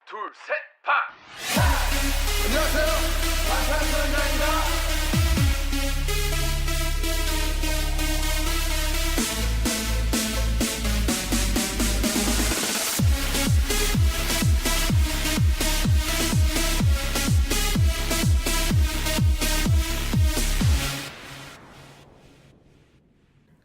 둘, 셋, 파! 안녕하세요. 방탄소년단입니다.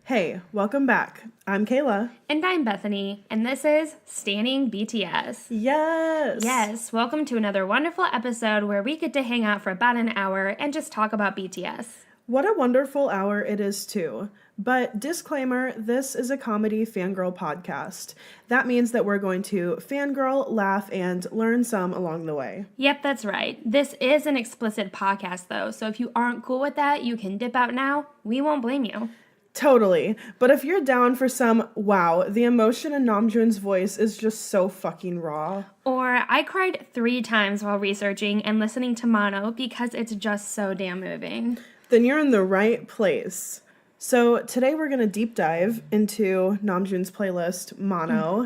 Hey, welcome back. I'm Kayla. And I'm Bethany, and this is Standing BTS. Yes. Yes, welcome to another wonderful episode where we get to hang out for about an hour and just talk about BTS. What a wonderful hour it is, too. But disclaimer, this is a comedy fangirl podcast. That means that we're going to fangirl, laugh, and learn some along the way. Yep, that's right. This is an explicit podcast, though, so if you aren't cool with that, you can dip out now. We won't blame you. Totally. But if you're down for some, wow, the emotion in Namjoon's voice is just so fucking raw. Or I cried 3 times while researching and listening to Mono because it's just so damn moving. Then you're in the right place. So today we're going to deep dive into Namjoon's playlist, Mono.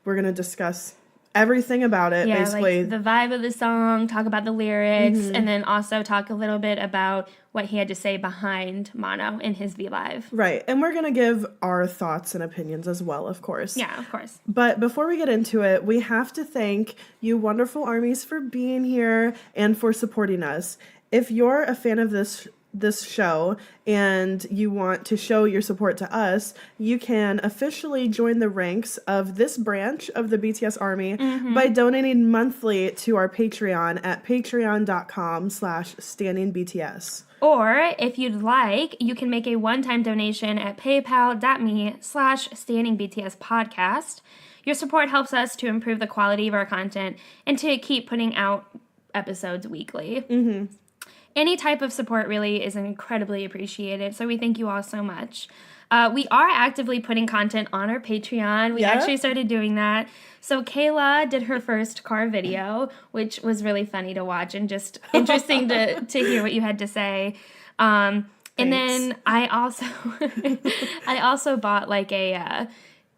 We're going to discuss everything about it, basically. Like the vibe of the song, talk about the lyrics, and then also talk a little bit about what he had to say behind Mono in his V Live. Right, and we're going to give our thoughts and opinions as well, of course. Yeah, of course. But before we get into it, we have to thank you wonderful armies for being here and for supporting us. If you're a fan of this show and you want to show your support to us, you can officially join the ranks of this branch of the BTS Army by donating monthly to our Patreon at patreon.com/standingbts. Or if you'd like, you can make a one-time donation at paypal.me/standingbtspodcast. Your support helps us to improve the quality of our content and to keep putting out episodes weekly. Any type of support really is incredibly appreciated, so we thank you all so much. We are actively putting content on our Patreon. We actually started doing that. So Kayla did her first car video, which was really funny to watch and just interesting to hear what you had to say. And then I also bought like a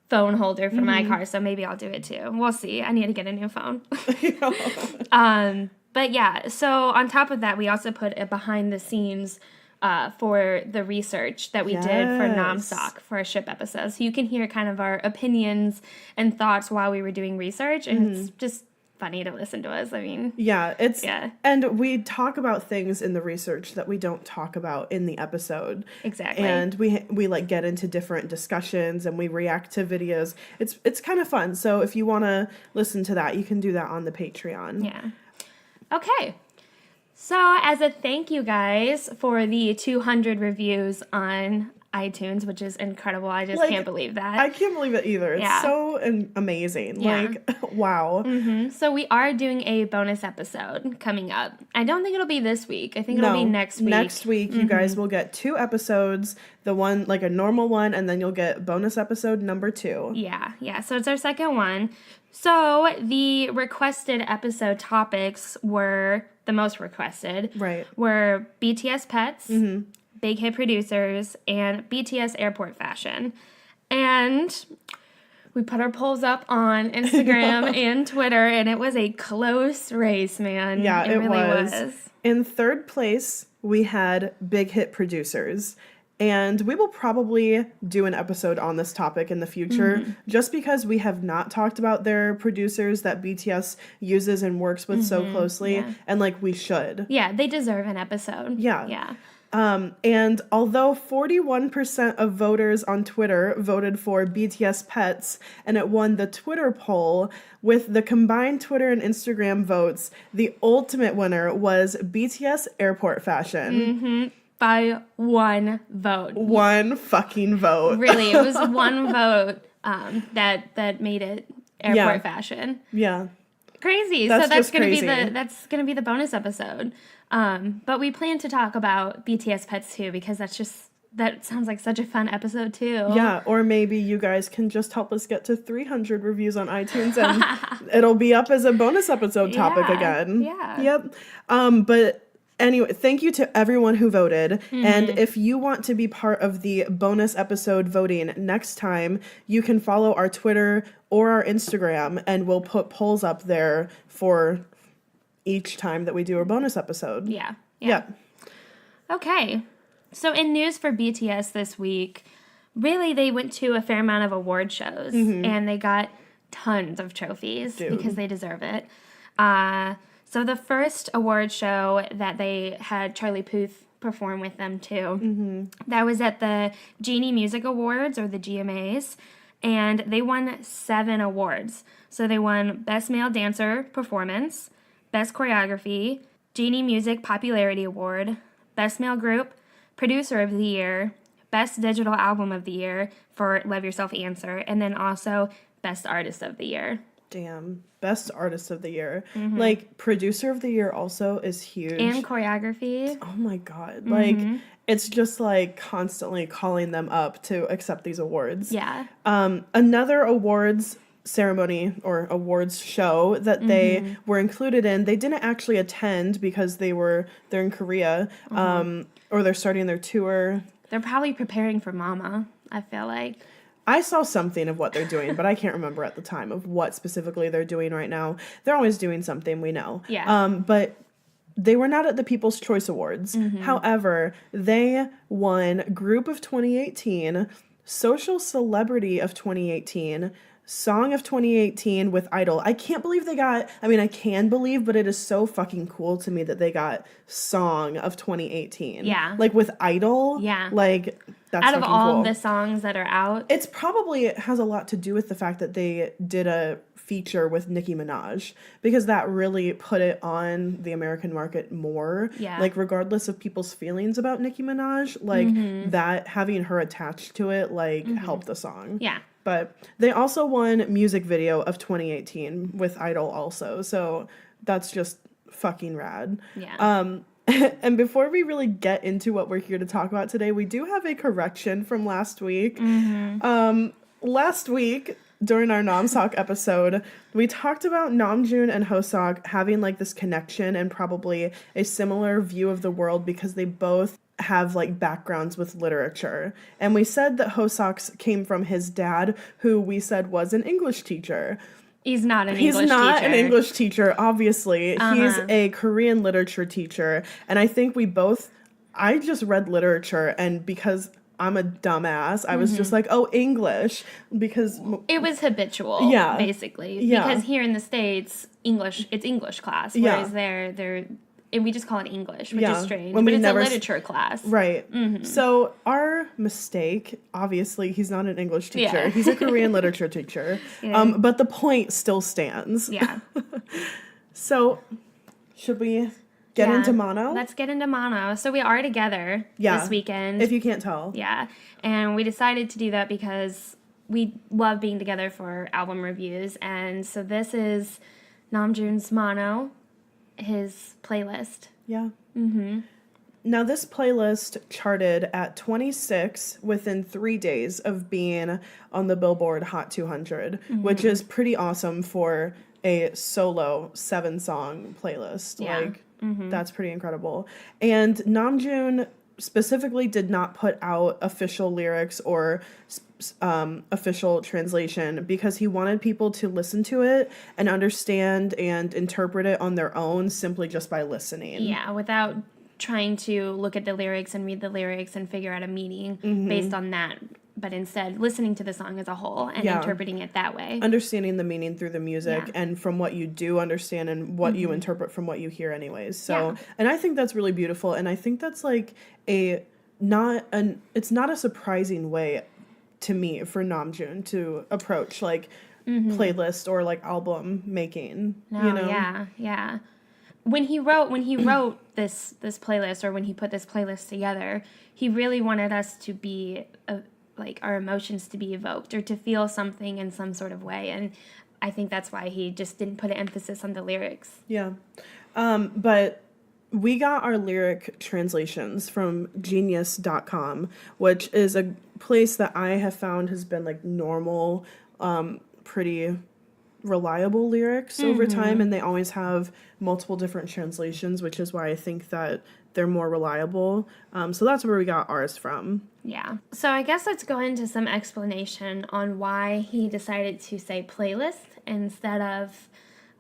phone holder for my car, so maybe I'll do it too. We'll see. I need to get a new phone. But yeah, so on top of that, we also put a behind the scenes for the research that we did for Namseok for our ship episode. So you can hear kind of our opinions and thoughts while we were doing research, and it's just funny to listen to us. I mean, and we talk about things in the research that we don't talk about in the episode. Exactly. And we like get into different discussions and we react to videos. It's kind of fun. So if you want to listen to that, you can do that on the Patreon. Yeah. Okay, so as a thank you guys for the 200 reviews on iTunes, which is incredible. I just can't believe that. I can't believe it either. It's so amazing. Yeah. Like, wow. So we are doing a bonus episode coming up. I don't think it'll be this week. I think it'll be next week. Next week, you guys will get 2 episodes. The one, like a normal one, and then you'll get bonus episode number 2. Yeah. So it's our second one. So the requested episode topics were the most requested. Right. Were BTS pets, big hit producers, and BTS airport fashion. And we put our polls up on Instagram and Twitter, and it was a close race, man. Yeah, it really was. In third place, we had big hit producers. And we will probably do an episode on this topic in the future, just because we have not talked about their producers that BTS uses and works with so closely, and like we should. Yeah, they deserve an episode. Yeah. And although 41% of voters on Twitter voted for BTS Pets, and it won the Twitter poll, with the combined Twitter and Instagram votes, the ultimate winner was BTS Airport Fashion. By 1 vote. 1 fucking vote. Really, it was 1 vote that made it airport fashion. Yeah. Crazy. That's gonna be the bonus episode. But we plan to talk about BTS Pets too, because that sounds like such a fun episode too. Yeah, or maybe you guys can just help us get to 300 reviews on iTunes and it'll be up as a bonus episode topic again. Yeah. Yep. But Anyway, thank you to everyone who voted. And if you want to be part of the bonus episode voting next time, you can follow our Twitter or our Instagram, and we'll put polls up there for each time that we do a bonus episode. Yeah. Yeah. Okay. So in news for BTS this week, really they went to a fair amount of award shows and they got tons of trophies because they deserve it. So the first award show that they had Charlie Puth perform with them too, that was at the Genie Music Awards, or the GMAs, and they won 7 awards. So they won Best Male Dancer Performance, Best Choreography, Genie Music Popularity Award, Best Male Group, Producer of the Year, Best Digital Album of the Year for Love Yourself Answer, and then also Best Artist of the Year. Damn. Best Artist of the Year. Like, Producer of the Year also is huge. And choreography. Oh my God. Like, it's just like constantly calling them up to accept these awards. Yeah. Another awards ceremony or awards show that they were included in, they didn't actually attend because they're in Korea, or they're starting their tour. They're probably preparing for Mama, I feel like. I saw something of what they're doing, but I can't remember at the time of what specifically they're doing right now. They're always doing something, we know. Yeah. But they were not at the People's Choice Awards. However, they won Group of 2018, Social Celebrity of 2018, Song of 2018 with Idol. I can't believe they got, I can believe, but it is so fucking cool to me that they got Song of 2018. Yeah. Like with Idol. Yeah. Like, that's Out of fucking all cool. the songs that are out. It has a lot to do with the fact that they did a feature with Nicki Minaj, because that really put it on the American market more. Yeah. Like, regardless of people's feelings about Nicki Minaj, like, that, having her attached to it, like, helped the song. Yeah. But they also won Music Video of 2018 with Idol also, so that's just fucking rad. Yeah. And before we really get into what we're here to talk about today, we do have a correction from last week. Last week, during our Namseok episode, we talked about Namjoon and Hoseok having like this connection and probably a similar view of the world because they both have like backgrounds with literature. And we said that Hoseok's came from his dad, who we said was an English teacher. He's not an English teacher. He's not an English teacher, obviously. He's a Korean literature teacher. And I think I just read literature, and because I'm a dumbass, I was just like, oh, English, because It was habitual, Yeah. basically. Yeah. Because here in the States, it's English class, Yeah. whereas they're and we just call it English, which Yeah. is strange. When But we it's never a literature class. Right. So our mistake, obviously, he's not an English teacher. Yeah. He's a Korean literature teacher. Yeah. But the point still stands. Yeah. So should we get Yeah. into mono? Let's get into mono. So we are together Yeah. this weekend. If you can't tell. Yeah. And we decided to do that because we love being together for album reviews. And so this is Namjoon's mono, his playlist. Yeah. Now, this playlist charted at 26 within 3 days of being on the Billboard Hot 200, which is pretty awesome for a solo 7-song playlist. Yeah. Like, that's pretty incredible. And Namjoon specifically did not put out official lyrics or official translation because he wanted people to listen to it and understand and interpret it on their own simply just by listening. Yeah, without trying to look at the lyrics and read the lyrics and figure out a meaning based on that, but instead listening to the song as a whole and Yeah. interpreting it that way. Understanding the meaning through the music Yeah. and from what you do understand and what you interpret from what you hear anyways. So, Yeah. and I think that's really beautiful, and I think that's like it's not a surprising way to me for Namjoon to approach like playlist or like album making. No, you know? yeah. When he wrote this playlist, or when he put this playlist together, he really wanted us to be like our emotions to be evoked or to feel something in some sort of way, and I think that's why he just didn't put an emphasis on the lyrics. Yeah. But we got our lyric translations from genius.com, which is a place that I have found has been like normal, pretty reliable lyrics over time, and they always have multiple different translations, which is why I think that they're more reliable. So that's where we got ours from. Yeah. So I guess let's go into some explanation on why he decided to say playlist instead of,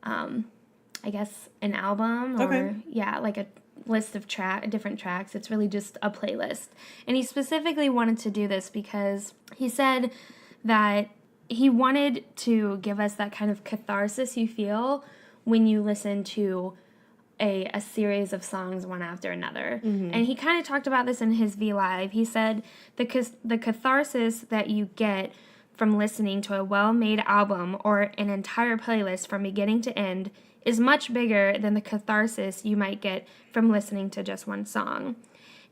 I guess, an album or, Okay. yeah, like a list of different tracks. It's really just a playlist. And he specifically wanted to do this because he said that he wanted to give us that kind of catharsis you feel when you listen to a series of songs one after another. And he kind of talked about this in his V Live. He said the catharsis that you get from listening to a well-made album or an entire playlist from beginning to end is much bigger than the catharsis you might get from listening to just one song.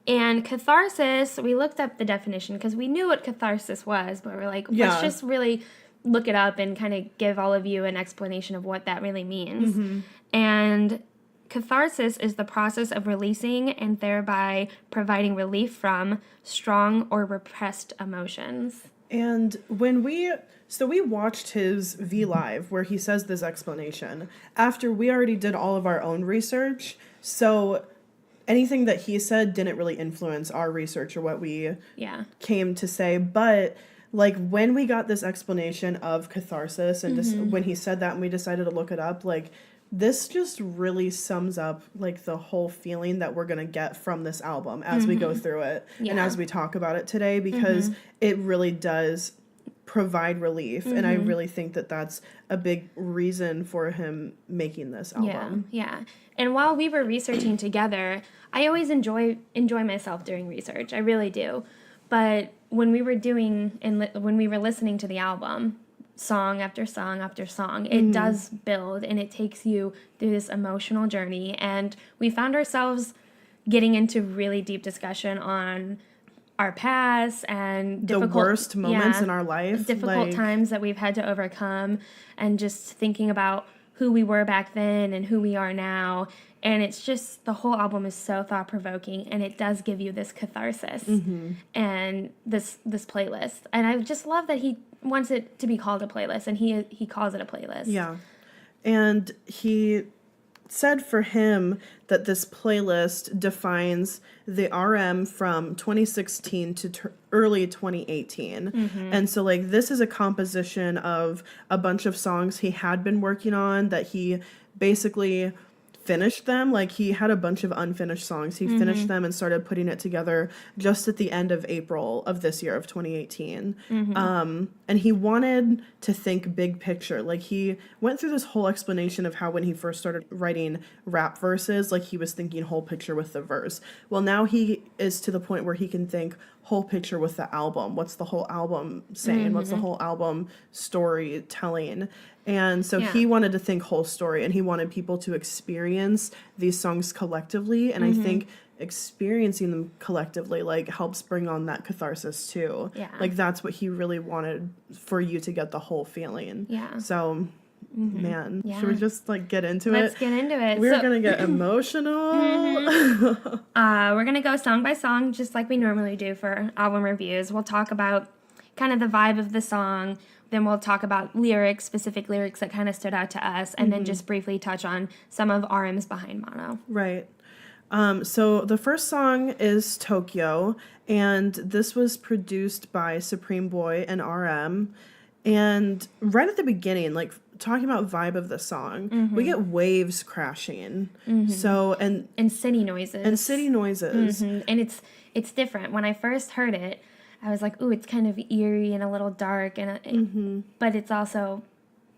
And catharsis, we looked up the definition because we knew what catharsis was, but we're like, Yeah. let's just really look it up and kind of give all of you an explanation of what that really means. And catharsis is the process of releasing and thereby providing relief from strong or repressed emotions. And when we watched his V Live where he says this explanation after we already did all of our own research. So anything that he said didn't really influence our research or what we Yeah. came to say. But like when we got this explanation of catharsis and when he said that and we decided to look it up, like this just really sums up like the whole feeling that we're going to get from this album as we go through it and Yeah. as we talk about it today, because it really does provide relief. And I really think that that's a big reason for him making this album. Yeah. And while we were researching together, I always enjoy myself doing research. I really do. But when we were when we were listening to the album, song after song after song, it does build and it takes you through this emotional journey. And we found ourselves getting into really deep discussion on our past and The worst moments in our life. difficult like, times that we've had to overcome, and just thinking about who we were back then and who we are now. And it's just, the whole album is so thought-provoking, and it does give you this catharsis and this playlist. And I just love that he wants it to be called a playlist, and he calls it a playlist. Yeah. And he said for him that this playlist defines the RM from 2016 to early 2018. And so like this is a composition of a bunch of songs he had been working on that he basically finished them. Like he had a bunch of unfinished songs. He finished them and started putting it together just at the end of April of this year of 2018. And he wanted to think big picture. Like he went through this whole explanation of how when he first started writing rap verses, like he was thinking whole picture with the verse. Well, now he is to the point where he can think whole picture with the album. What's the whole album saying? What's the whole album story telling? And so he wanted to think whole story, and he wanted people to experience these songs collectively. And I think experiencing them collectively like helps bring on that catharsis too. Yeah. Like that's what he really wanted, for you to get the whole feeling. Yeah. So man, Yeah. should we just like get into Let's it? get into it. We're So, gonna get emotional. we're going to go song by song, just like we normally do for album reviews. We'll talk about kind of the vibe of the song. Then we'll talk about lyrics, specific lyrics that kind of stood out to us, and then just briefly touch on some of RM's behind Mono. Right. So the first song is Tokyo, and this was produced by Supreme Boy and RM. And right at the beginning, like talking about vibe of the song, we get waves crashing. So and City noises. city noises. And it's different. When I first heard it, I was like, ooh, it's kind of eerie and a little dark, and but it's also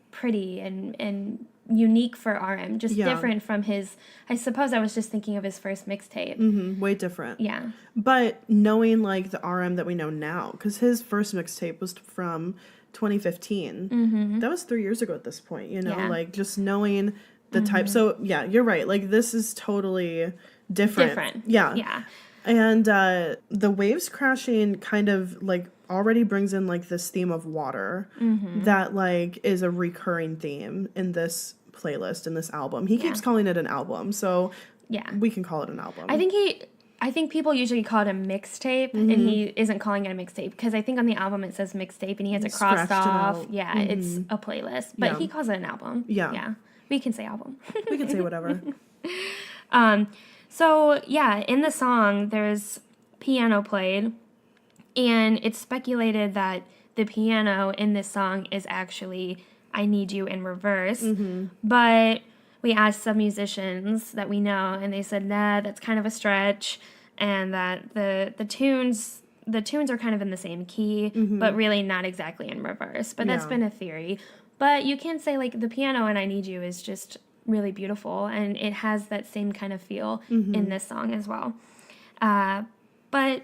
pretty and unique for RM, just different from his, I suppose I was just thinking of his first mixtape. Way different. Yeah. But knowing like the RM that we know now, because his first mixtape was from 2015. That was 3 years ago at this point, you know, Yeah. like just knowing the type. So yeah, you're right. Like this is totally different. Yeah. Yeah. And the waves crashing kind of like already brings in like this theme of water that like is a recurring theme in this playlist, in this album. He keeps calling it an album, so Yeah. we can call it an album. I think I think people usually call it a mixtape, and he isn't calling it a mixtape because I think on the album it says mixtape, and he has it crossed Scratched it off. out. Yeah, it's a playlist, but Yeah. he calls it an album. Yeah. Yeah. We can say album. We can say whatever. So, yeah, in the song, there's piano played, and it's speculated that the piano in this song is actually I Need You in reverse. But we asked some musicians that we know, and they said, nah, that's kind of a stretch, and that the tunes are kind of in the same key, but really not exactly in reverse. But that's Yeah. been a theory. But you can say, like, the piano in I Need You is just really beautiful, and it has that same kind of feel in this song as well. But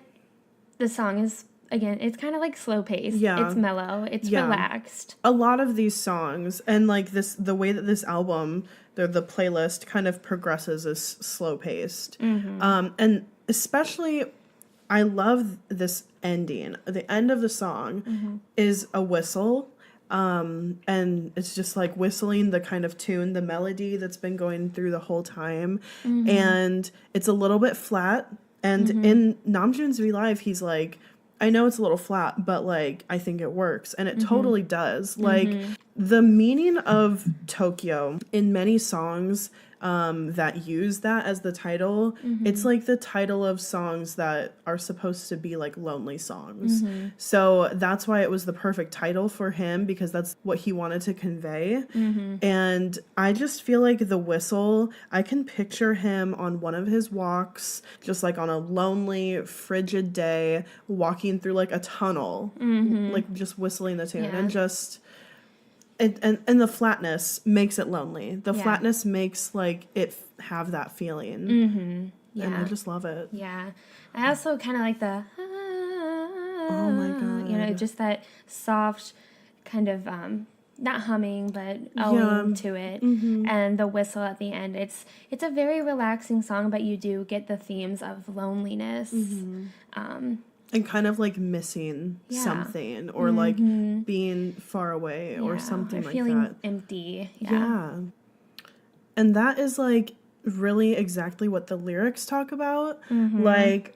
the song is, again, it's kind of like slow paced. Yeah. It's mellow. It's Yeah. relaxed. A lot of these songs, and like the way that this album, the playlist kind of progresses is slow paced. And especially, I love this ending. The end of the song is a whistle. And it's just like whistling the kind of tune, the melody that's been going through the whole time. And it's a little bit flat. And in Namjoon's V Live, he's like, I know it's a little flat, but like, I think it works. And it totally does. Like, the meaning of Tokyo in many songs that use that as the title, it's like the title of songs that are supposed to be like lonely songs. So that's why it was the perfect title for him, because that's what he wanted to convey. And I just feel like the whistle, I can picture him on one of his walks, just like on a lonely, frigid day, walking through like a tunnel, like just whistling the tune and just... And the flatness makes it lonely. The flatness makes like it have that feeling. Yeah. And I just love it. Yeah. I also kind of like the, Oh my God. you know, just that soft kind of, not humming, but owing to it. And the whistle at the end. It's a very relaxing song, but you do get the themes of loneliness. And kind of like missing something, or like being far away or something like feeling that. empty. Yeah. And that is like really exactly what the lyrics talk about. Like,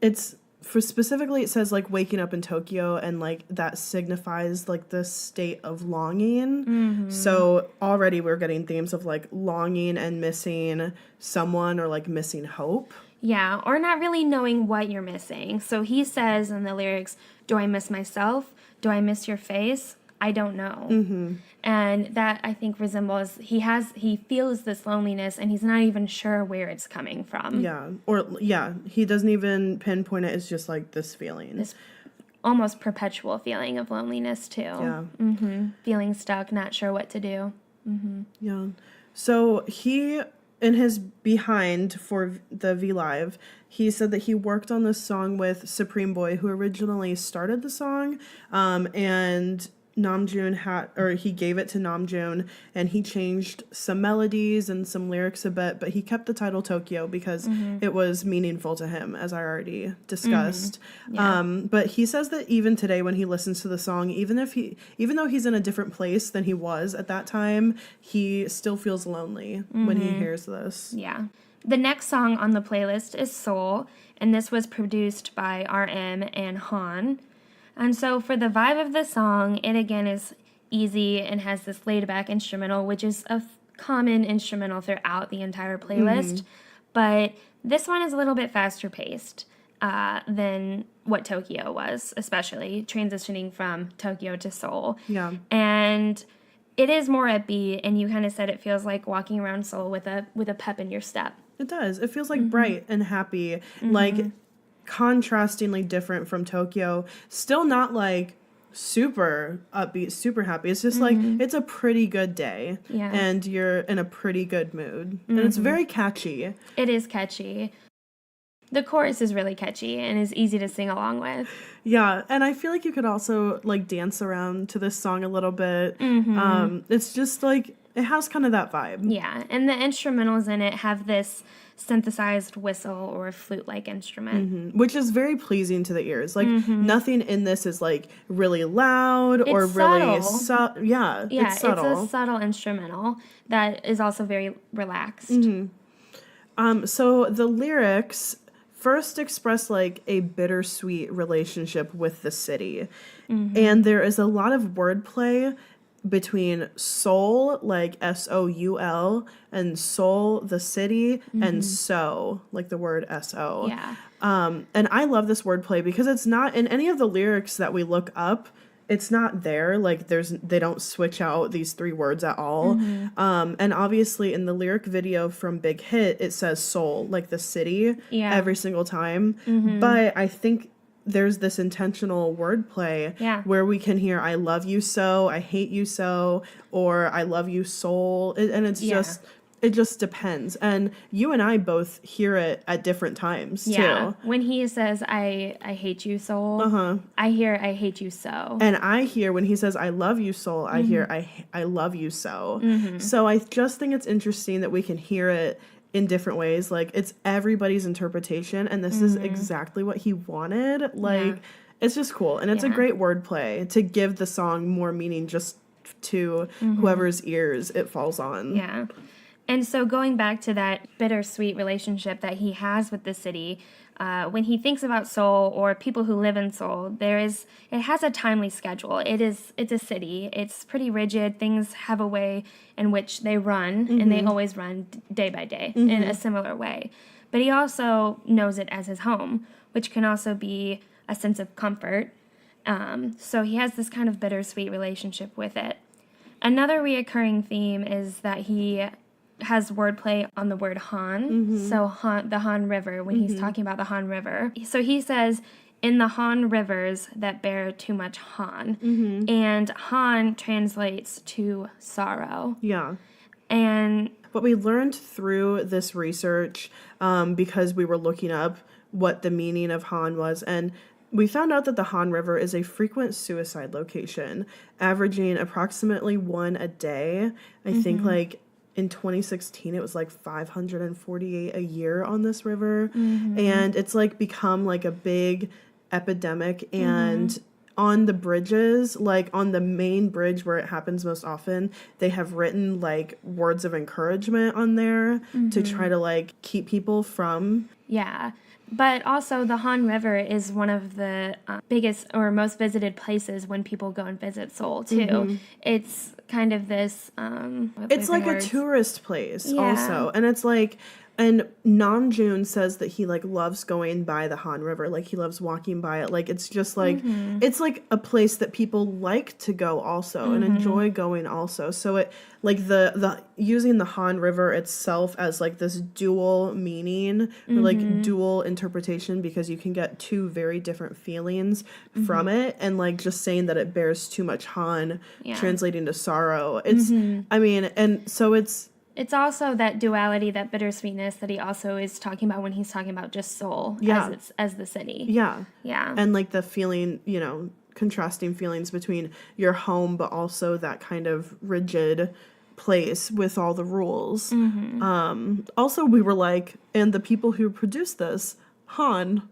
it's for specifically, it says like waking up in Tokyo, and like that signifies like the state of longing. So already we're getting themes of like longing and missing someone, or like missing hope. Yeah, or not really knowing what you're missing. So he says in the lyrics, do I miss myself? Do I miss your face? I don't know. And that, I think, resembles, he feels this loneliness, and he's not even sure where it's coming from. He doesn't even pinpoint it. It's just like this feeling. This almost perpetual feeling of loneliness, too. Feeling stuck, not sure what to do. Yeah. So he, in his behind for the V Live, he said that he worked on this song with Supreme Boy, who originally started the song, and Namjoon he gave it to Namjoon, and he changed some melodies and some lyrics a bit, but he kept the title Tokyo because it was meaningful to him, as I already discussed. But he says that even today, when he listens to the song, even though he's in a different place than he was at that time, he still feels lonely when he hears this. Yeah. The next song on the playlist is Soul, and this was produced by RM and Han. And so for the vibe of the song, it again is easy and has this laid-back instrumental, which is a common instrumental throughout the entire playlist. But this one is a little bit faster paced than what Tokyo was, especially transitioning from Tokyo to Seoul. Yeah. And it is more upbeat, and you kind of said it feels like walking around Seoul with a pep in your step. It does. It feels like bright and happy, like contrastingly different from Tokyo. Still not like super upbeat, super happy. It's just like, it's a pretty good day, and you're in a pretty good mood. And it's very catchy. It is catchy. The chorus is really catchy and is easy to sing along with. Yeah, and I feel like you could also like dance around to this song a little bit. It's just like, it has kind of that vibe. Yeah, and the instrumentals in it have this synthesized whistle or flute-like instrument. Which is very pleasing to the ears. Like, nothing in this is like really loud or really subtle. Yeah, it's subtle. It's a subtle instrumental that is also very relaxed. So the lyrics first express like a bittersweet relationship with the city. And there is a lot of wordplay between Seoul, like Soul, and Seoul, the city, and so, like the word So. Yeah. And I love this wordplay because it's not in any of the lyrics that we look up. It's not there. Like they don't switch out these three words at all. And obviously in the lyric video from Big Hit, it says Seoul, like the city, every single time. But I think there's this intentional wordplay where we can hear I love you so, I hate you so, or I love you Seoul. And it's just, it just depends. And you and I both hear it at different times too. When he says I hate you Seoul, I hear I hate you so. And I hear when he says I love you Seoul, I hear I love you so. So I just think it's interesting that we can hear it in different ways. Like it's everybody's interpretation, and this is exactly what he wanted. Like it's just cool, and it's a great wordplay to give the song more meaning just to whoever's ears it falls on. Yeah. And so going back to that bittersweet relationship that he has with the city, when he thinks about Seoul or people who live in Seoul, it has a timely schedule. It's a city. It's pretty rigid. Things have a way in which they run, and they always run day by day in a similar way. But he also knows it as his home, which can also be a sense of comfort. So he has this kind of bittersweet relationship with it. Another reoccurring theme is that he has wordplay on the word Han. So the Han River, when he's talking about the Han River. So he says, in the Han rivers that bear too much Han. And Han translates to sorrow. Yeah. And what we learned through this research, because we were looking up what the meaning of Han was, and we found out that the Han River is a frequent suicide location, averaging approximately one a day. I think like in 2016 it was like 548 a year on this river, and it's like become like a big epidemic. And on the bridges, like on the main bridge where it happens most often, they have written like words of encouragement on there to try to like keep people from. But also the Han River is one of the biggest or most visited places when people go and visit Seoul too. It's kind of this it's like a tourist place also, and it's like, and Namjoon says that he like loves going by the Han River, like he loves walking by it, like it's just like it's like a place that people like to go also and enjoy going also. So it like the using the Han River itself as like this dual meaning or like dual interpretation, because you can get two very different feelings from it, and like just saying that it bears too much Han translating to sorrow. It's I mean, and so it's also that duality, that bittersweetness that he also is talking about when he's talking about just Seoul as the city. Yeah. Yeah. And like the feeling, you know, contrasting feelings between your home, but also that kind of rigid place with all the rules. Also, we were like, and the people who produced this, Han.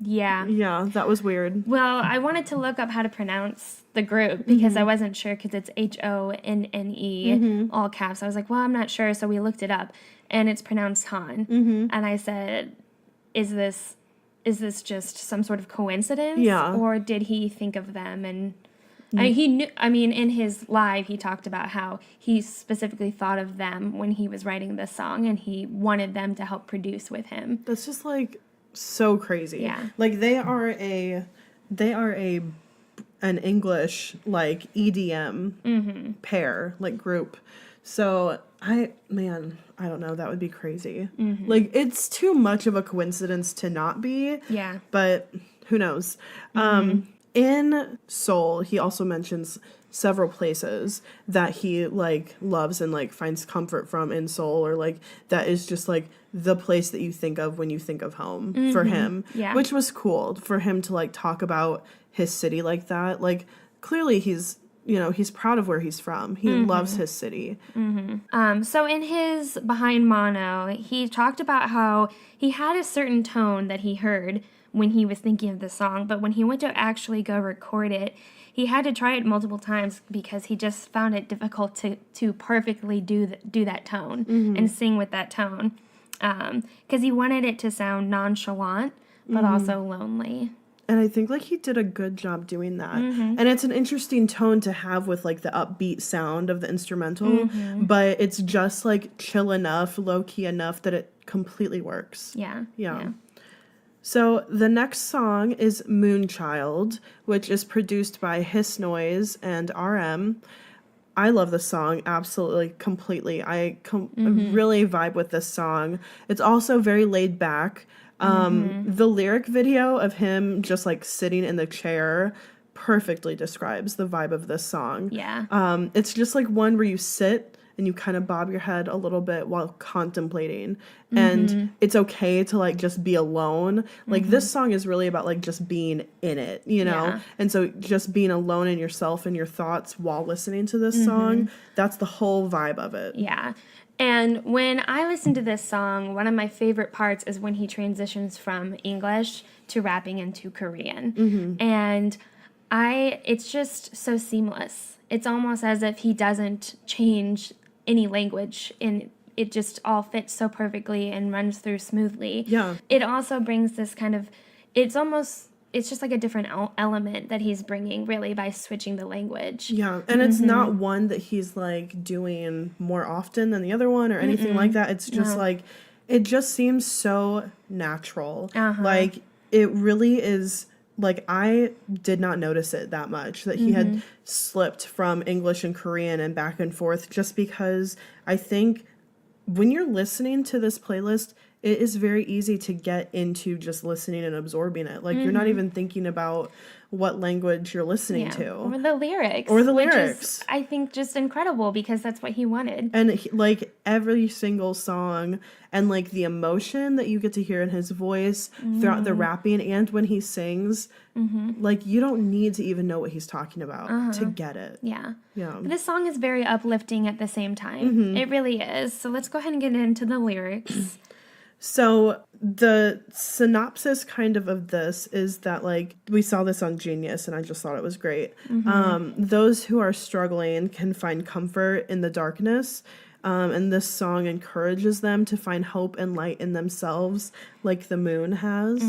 Yeah, that was weird. Well, I wanted to look up how to pronounce the group because I wasn't sure, because it's HONNE, all caps. I was like, well, I'm not sure, so we looked it up, and it's pronounced Han. And I said, is this just some sort of coincidence? Or did he think of them? And he knew. I mean, in his live, he talked about how he specifically thought of them when he was writing this song, and he wanted them to help produce with him. That's just like so crazy. Yeah. Like they are an English like EDM pair, like group. So I don't know, that would be crazy. Like it's too much of a coincidence to not be. Yeah. But who knows? In Seoul, he also mentions several places that he like loves and like finds comfort from in Seoul, or like that is just like the place that you think of when you think of home for him. Which was cool for him to like talk about his city like that. Like clearly he's proud of where he's from. He loves his city. So in his Behind Mono, he talked about how he had a certain tone that he heard when he was thinking of the song, but when he went to actually go record it, he had to try it multiple times because he just found it difficult to perfectly do that tone and sing with that tone. because he wanted it to sound nonchalant, but also lonely. And I think like he did a good job doing that. And it's an interesting tone to have with like the upbeat sound of the instrumental, but it's just like chill enough, low key enough that it completely works. Yeah. So the next song is Moonchild, which is produced by Hiss Noise and RM. I love this song absolutely, completely. I really vibe with this song. It's also very laid back. The lyric video of him just like sitting in the chair perfectly describes the vibe of this song. Yeah. It's just like one where you sit and you kind of bob your head a little bit while contemplating. And it's okay to like just be alone. Like this song is really about like just being in it, you know? Yeah. And so just being alone in yourself and your thoughts while listening to this song, that's the whole vibe of it. Yeah. And when I listen to this song, one of my favorite parts is when he transitions from English to rapping into Korean. And it's just so seamless. It's almost as if he doesn't change any language, and it just all fits so perfectly and runs through smoothly. Yeah. It also brings this kind of, it's just like a different element that he's bringing, really, by switching the language. Yeah, and it's not one that he's like doing more often than the other one or anything like that. It's just like, it just seems so natural. Like, it really is, like, I did not notice it that much, that he had slipped from English and Korean and back and forth, just because I think when you're listening to this playlist, it is very easy to get into just listening and absorbing it. Like, you're not even thinking about what language you're listening to. Or the lyrics. Which is, I think, just incredible, because that's what he wanted. And, like, every single song and, like, the emotion that you get to hear in his voice throughout the rapping and when he sings, like, you don't need to even know what he's talking about to get it. Yeah. Yeah. But this song is very uplifting at the same time. It really is. So let's go ahead and get into the lyrics. So the synopsis kind of this is that, like, we saw this on Genius and I just thought it was great. Those who are struggling can find comfort in the darkness. And this song encourages them to find hope and light in themselves, like the moon has.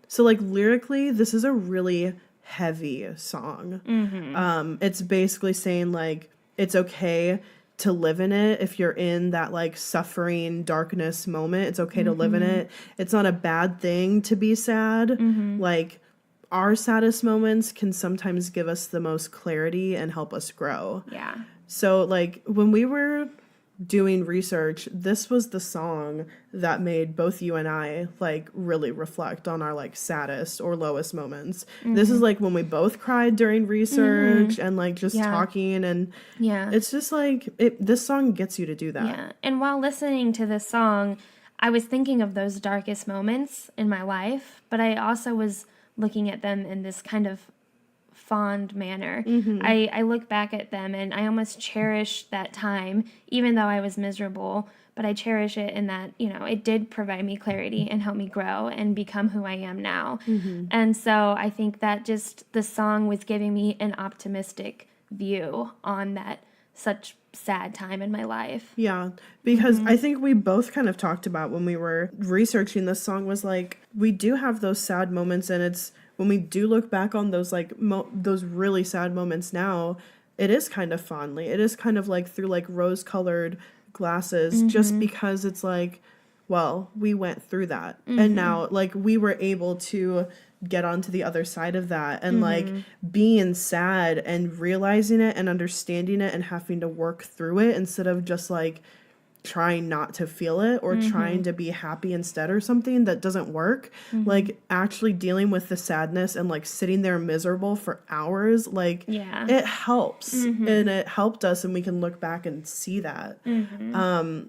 So, like, lyrically, this is a really heavy song. It's basically saying, like, it's okay to live in it. If you're in that like suffering darkness moment, it's okay to live in it. It's not a bad thing to be sad. Like, our saddest moments can sometimes give us the most clarity and help us grow. Yeah. So, like, when we were doing research, this was the song that made both you and I, like, really reflect on our, like, saddest or lowest moments. This is, like, when we both cried during research and, like, just talking, and it's just, like, this song gets you to do that. Yeah. And while listening to this song, I was thinking of those darkest moments in my life, but I also was looking at them in this kind of fond manner. I look back at them and I almost cherish that time, even though I was miserable, but I cherish it in that, you know, it did provide me clarity and help me grow and become who I am now. And so I think that just the song was giving me an optimistic view on that such sad time in my life. Yeah, because I think we both kind of talked about when we were researching this song was like, we do have those sad moments, and it's when we do look back on those like those really sad moments now, it is kind of fondly. It is kind of like through like rose-colored glasses, just because it's like, well, we went through that. And now like we were able to get onto the other side of that, and like being sad and realizing it and understanding it and having to work through it instead of just like trying not to feel it or trying to be happy instead or something that doesn't work. Like actually dealing with the sadness and like sitting there miserable for hours, like it helps and it helped us, and we can look back and see that.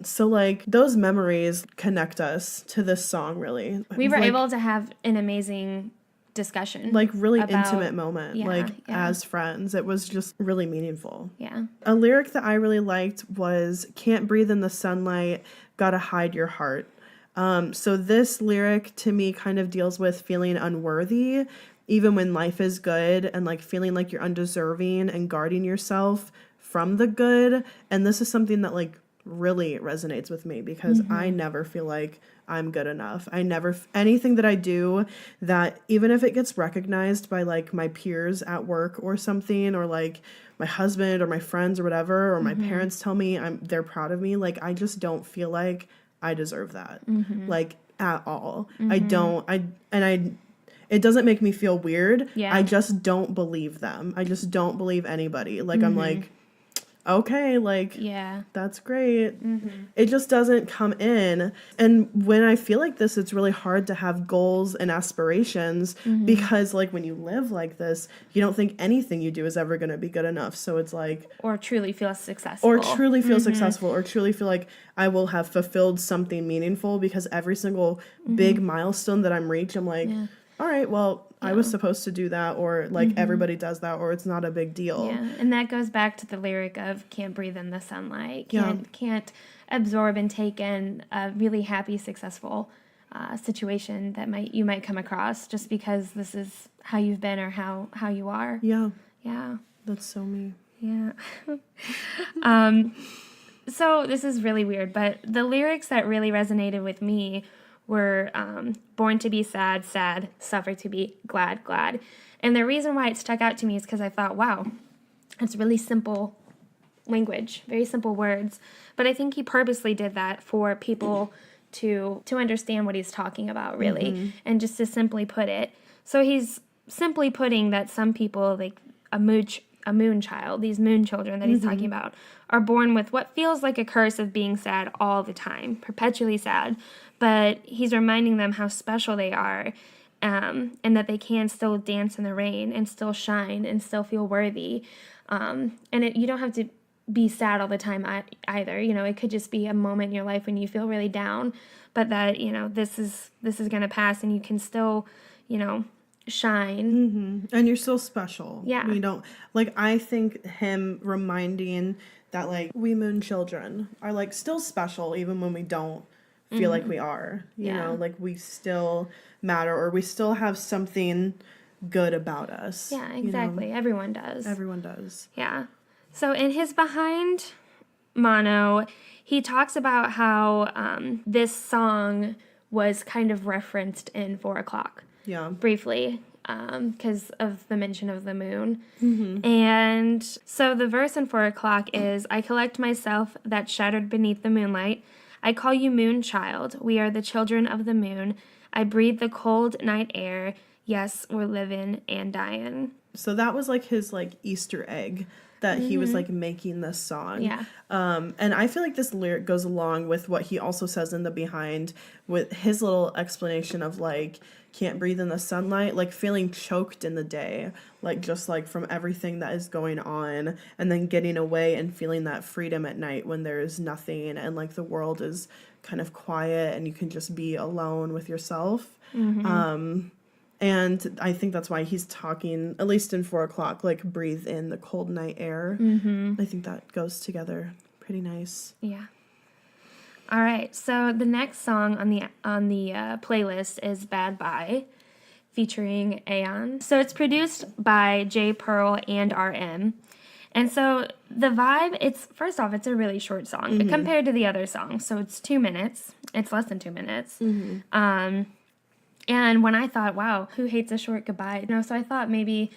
So like those memories connect us to this song. Really, we were like, able to have an amazing discussion, like really intimate moment, like yeah. as friends. It was just really meaningful. Yeah. A lyric that I really liked was "Can't breathe in the sunlight, gotta hide your heart." So this lyric to me kind of deals with feeling unworthy even when life is good, and like feeling like you're undeserving and guarding yourself from the good. And this is something that like really resonates with me because I never feel like I'm good enough. I never, anything that I do that, even if it gets recognized by like my peers at work or something, or like my husband or my friends or whatever, or my parents tell me they're proud of me, like I just don't feel like I deserve that, like at all. It doesn't make me feel weird. Yeah. I just don't believe them. I just don't believe anybody. Like I'm like, okay, like Yeah. that's great. It just doesn't come in. And when I feel like this, it's really hard to have goals and aspirations because like when you live like this, you don't think anything you do is ever going to be good enough. So it's like, Or truly feel successful. or truly feel successful, or truly feel like I will have fulfilled something meaningful, because every single big milestone that I'm reached, I'm like, all right, well, I was supposed to do that, or like everybody does that, or it's not a big deal. Yeah, and that goes back to the lyric of can't breathe in the sunlight, Yeah. can't absorb and take in a really happy, successful situation that you might come across just because this is how you've been or how you are. Yeah, Yeah, that's so me. yeah. So this is really weird, but the lyrics that really resonated with me were born to be sad, sad, suffer to be glad, glad. And the reason why it stuck out to me is because I thought, wow, it's really simple language, very simple words. But I think he purposely did that for people to understand what he's talking about, really, and just to simply put it. So he's simply putting that some people, like a moon child, these moon children that he's talking about, are born with what feels like a curse of being sad all the time, perpetually sad. But he's reminding them how special they are, and that they can still dance in the rain and still shine and still feel worthy. You don't have to be sad all the time either. You know, it could just be a moment in your life when you feel really down, but that, you know, this is going to pass and you can still, you know, shine. And you're still special. Yeah. You don't, like, I think him reminding that, like, we moon children are, like, still special even when we don't feel like we are. You know, like, we still matter, or we still have something good about us. Yeah, exactly. You know? Everyone does. Everyone does. Yeah. So in his Behind Mono, he talks about how this song was kind of referenced in 4 O'Clock. Yeah. Briefly, because of the mention of the moon. And so the verse in 4 O'Clock is, I collect myself that shattered beneath the moonlight. I call you moon child. We are the children of the moon. I breathe the cold night air. Yes, we're living and dying. So that was like his like Easter egg that he was like making this song. Yeah. And I feel like this lyric goes along with what he also says in the behind, with his little explanation of like can't breathe in the sunlight, like feeling choked in the day, like just like from everything that is going on, and then getting away and feeling that freedom at night when there is nothing and like the world is kind of quiet and you can just be alone with yourself. And I think that's why he's talking, at least in 4 O'Clock, like breathe in the cold night air. I think that goes together pretty nice. Yeah. All right. So the next song on the playlist is Bad Bye, featuring Aeon. So it's produced by J. Pearl and RM. And so the vibe, first off, it's a really short song compared to the other songs. So it's 2 minutes. It's less than 2 minutes. And when I thought, wow, who hates a short goodbye? You know, so I thought maybe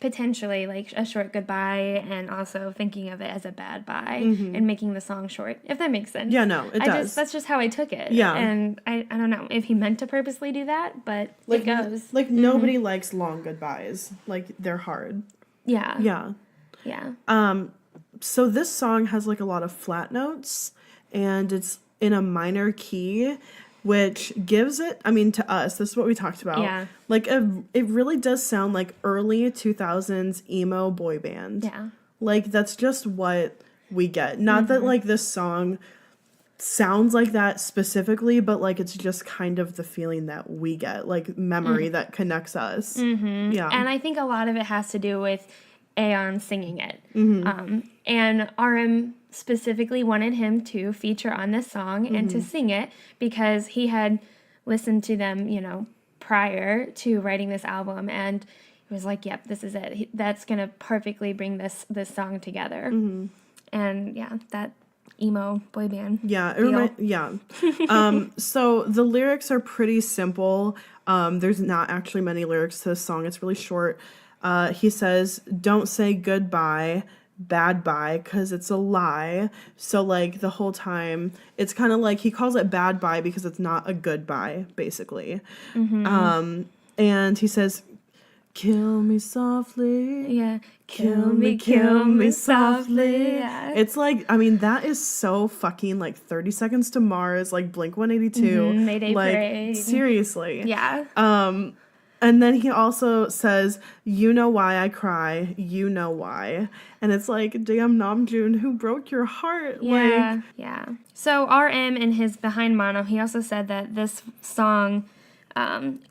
potentially like a short goodbye, and also thinking of it as a bad bye and making the song short, if that makes sense. Yeah, no, it does. That's just how I took it. Yeah. And I don't know if he meant to purposely do that, but Like, it goes. like nobody likes long goodbyes. Like they're hard. Yeah. Yeah. Yeah. So this song has like a lot of flat notes, and it's in a minor key, which gives it, I mean, to us, this is what we talked about. Yeah. Like, it really does sound like early 2000s emo boy band. Yeah. Like, that's just what we get. Not that, like, this song sounds like that specifically, but, like, it's just kind of the feeling that we get. Like, memory that connects us. Yeah. And I think a lot of it has to do with Aeon singing it. And RM specifically wanted him to feature on this song and to sing it because he had listened to them, you know, prior to writing this album, and he was like, yep, this is it. That's going to perfectly bring this song together. And yeah, that emo boy band. Yeah, feel. So the lyrics are pretty simple. There's not actually many lyrics to this song. It's really short. He says, "Don't say goodbye, bad bye, because it's a lie." So like the whole time, it's kind of like he calls it bad bye because it's not a goodbye, basically. And he says, "Kill me softly." Yeah. Kill me softly. Yeah. It's like, I mean, that is so fucking like 30 Seconds to Mars, like Blink-182. Mayday like, Parade. seriously. Yeah. And then he also says, "You know why I cry, you know why." And it's like, damn, Namjoon, who broke your heart? Yeah. Yeah. So RM in his Behind Mono, he also said that this song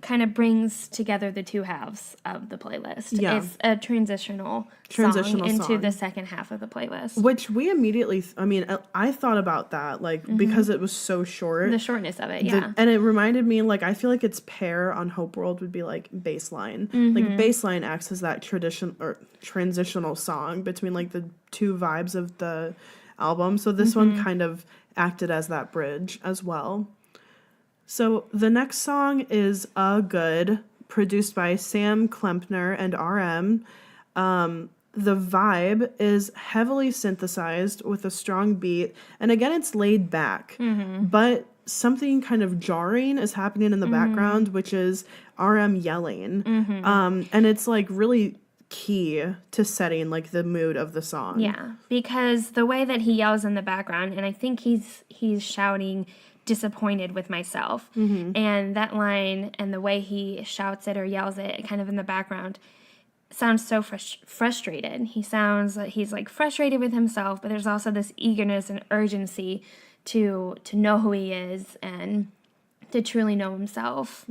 kind of brings together the two halves of the playlist. Yeah. It's a transitional song into the second half of the playlist. Which we immediately, I thought about that, like, because it was so short. The shortness of it, yeah. And it reminded me, like, I feel like its pair on Hope World would be, like, Baseline. Like, Baseline acts as that transitional song between, like, the two vibes of the album. So this one kind of acted as that bridge as well. So the next song is Good, produced by Sam Klempner and RM. The vibe is heavily synthesized with a strong beat, and again, it's laid back. But something kind of jarring is happening in the background, which is RM yelling. And it's like really key to setting like the mood of the song. Yeah, because the way that he yells in the background, and I think he's shouting disappointed with myself, and that line and the way he shouts it or yells it kind of in the background sounds so frustrated. He sounds like he's like frustrated with himself, but there's also this eagerness and urgency to know who he is and to truly know himself.